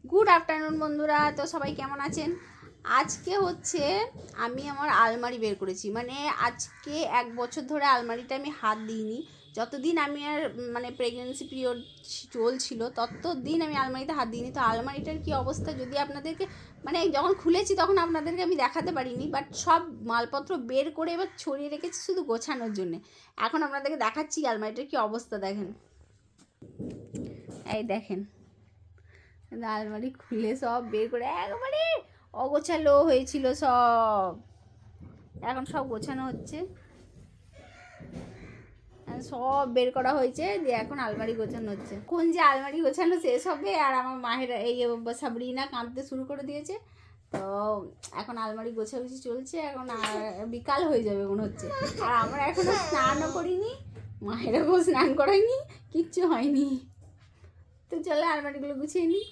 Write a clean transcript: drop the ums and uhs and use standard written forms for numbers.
Good afternoon বন্ধুরা, তো সবাই কেমন আছেন? আজকে হচ্ছে আমি আমার আলমারি বের করেছি। মানে আজকে 1 বছর ধরে আলমারিটা আমি হাত দিইনি। যতদিন আমি আর প্রেগনেন্সি পিরিয়ড চলছিল ততদিন আমি আলমারিতে হাত দিইনি। তো আলমারিটার কি অবস্থা যদি আপনাদেরকে যখন খুলেছি তখন আপনাদেরকে আমি দেখাতে পারিনি, বাট সব মালপত্র বের করে এবার ছড়িয়ে রেখেছি শুধু গোছানোর জন্যে। এখন আপনাদেরকে দেখাচ্ছি আলমারিটার কি অবস্থা। দেখেন, এই দেখেন, আলমারি খুলে সব বের করে একবারে অগোছালো হয়েছিল সব। এখন সব গোছানো হচ্ছে, সব বের করা হয়েছে, দিয়ে এখন আলমারি গোছানো হচ্ছে। কোন যে আলমারি গোছানো শেষ হবে আর আমার মায়ের এই সাবরিনা কাঁদতে শুরু করে দিয়েছে। তো এখন আলমারি গোছাগুছি চলছে, এখন বিকাল হয়ে যাবে মনে হচ্ছে। আর আমরা এখনো স্নানও করিনি, মায়েরাকেও স্নান করাইনি, কিচ্ছু হয়নি। তো চলে আলমারিগুলো গুছিয়ে নিই।